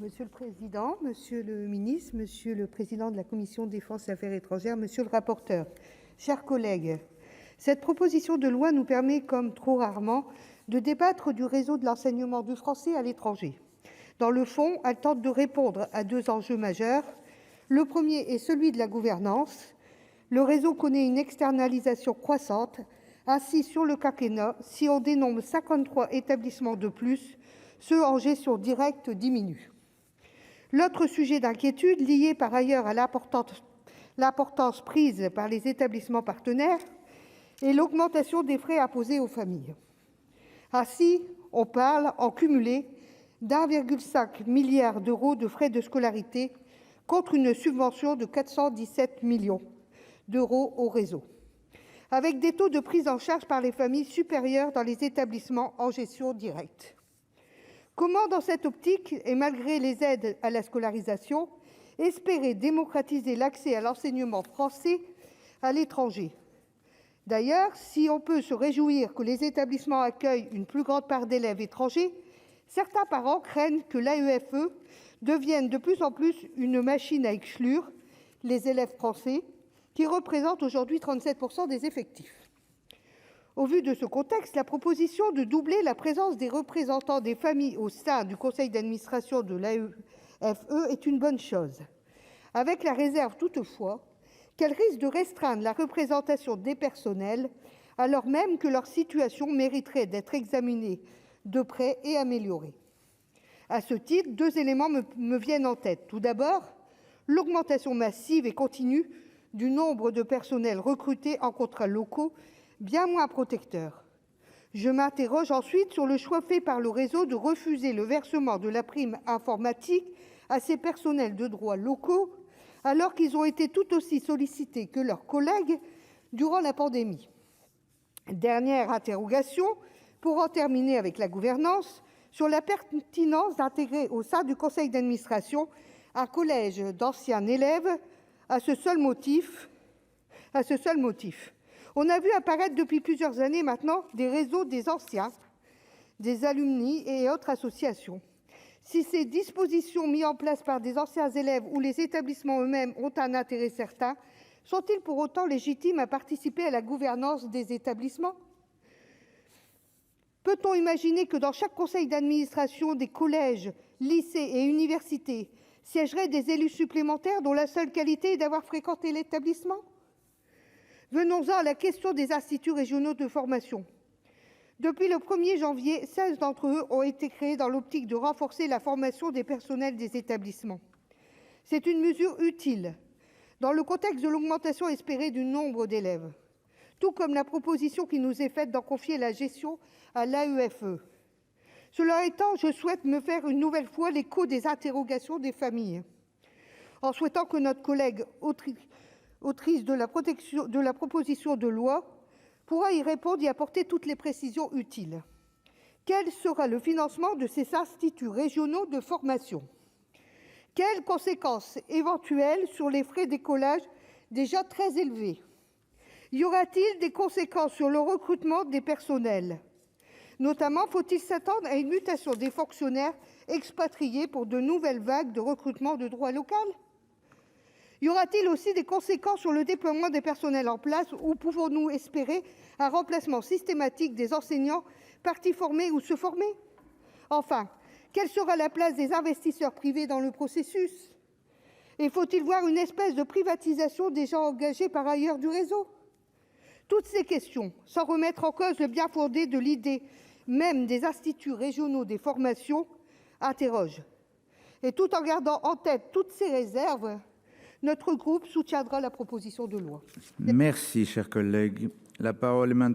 Monsieur le président, monsieur le ministre, monsieur le président de la commission défense et affaires étrangères, monsieur le rapporteur, chers collègues, cette proposition de loi nous permet, comme trop rarement, de débattre du réseau de l'enseignement du français à l'étranger. Dans le fond, elle tente de répondre à deux enjeux majeurs. Le premier est celui de la gouvernance. Le réseau connaît une externalisation croissante. Ainsi, sur le quinquennat, si on dénombre 53 établissements de plus, ceux en gestion directe diminuent. L'autre sujet d'inquiétude, lié par ailleurs à l'importance prise par les établissements partenaires, est l'augmentation des frais imposés aux familles. Ainsi, on parle en cumulé d'1,5 milliard d'euros de frais de scolarité contre une subvention de 417 millions d'euros au réseau, avec des taux de prise en charge par les familles supérieurs dans les établissements en gestion directe. Comment, dans cette optique, et malgré les aides à la scolarisation, espérer démocratiser l'accès à l'enseignement français à l'étranger ? D'ailleurs, si on peut se réjouir que les établissements accueillent une plus grande part d'élèves étrangers, certains parents craignent que l'AEFE devienne de plus en plus une machine à exclure les élèves français, qui représentent aujourd'hui 37% des effectifs. Au vu de ce contexte, la proposition de doubler la présence des représentants des familles au sein du conseil d'administration de l'AEFE est une bonne chose, avec la réserve toutefois qu'elle risque de restreindre la représentation des personnels, alors même que leur situation mériterait d'être examinée de près et améliorée. À ce titre, deux éléments me viennent en tête. Tout d'abord, l'augmentation massive et continue du nombre de personnels recrutés en contrats locaux, bien moins protecteurs. Je m'interroge ensuite sur le choix fait par le réseau de refuser le versement de la prime informatique à ces personnels de droit locaux, alors qu'ils ont été tout aussi sollicités que leurs collègues durant la pandémie. Dernière interrogation, pour en terminer avec la gouvernance, sur la pertinence d'intégrer au sein du conseil d'administration un collège d'anciens élèves à ce seul motif. On a vu apparaître depuis plusieurs années maintenant des réseaux des anciens, des alumni et autres associations. Si ces dispositions mises en place par des anciens élèves ou les établissements eux-mêmes ont un intérêt certain, sont-ils pour autant légitimes à participer à la gouvernance des établissements ? Peut-on imaginer que dans chaque conseil d'administration des collèges, lycées et universités siégeraient des élus supplémentaires dont la seule qualité est d'avoir fréquenté l'établissement ? Venons-en à la question des instituts régionaux de formation. Depuis le 1er janvier, 16 d'entre eux ont été créés dans l'optique de renforcer la formation des personnels des établissements. C'est une mesure utile dans le contexte de l'augmentation espérée du nombre d'élèves, tout comme la proposition qui nous est faite d'en confier la gestion à l'AEFE. Cela étant, je souhaite me faire une nouvelle fois l'écho des interrogations des familles, en souhaitant que notre collègue autrice de la proposition de loi pourra y répondre et apporter toutes les précisions utiles. Quel sera le financement de ces instituts régionaux de formation ? Quelles conséquences éventuelles sur les frais d'écolage déjà très élevés ? Y aura-t-il des conséquences sur le recrutement des personnels ? Notamment, faut-il s'attendre à une mutation des fonctionnaires expatriés pour de nouvelles vagues de recrutement de droit local ? Y aura-t-il aussi des conséquences sur le déploiement des personnels en place, ou pouvons-nous espérer un remplacement systématique des enseignants partis former ou se former ? Enfin, quelle sera la place des investisseurs privés dans le processus ? Et faut-il voir une espèce de privatisation des gens engagés par ailleurs du réseau ? Toutes ces questions, sans remettre en cause le bien-fondé de l'idée même des instituts régionaux des formations, interrogent. Et tout en gardant en tête toutes ces réserves, notre groupe soutiendra la proposition de loi. Merci, chers collègues. La parole est maintenant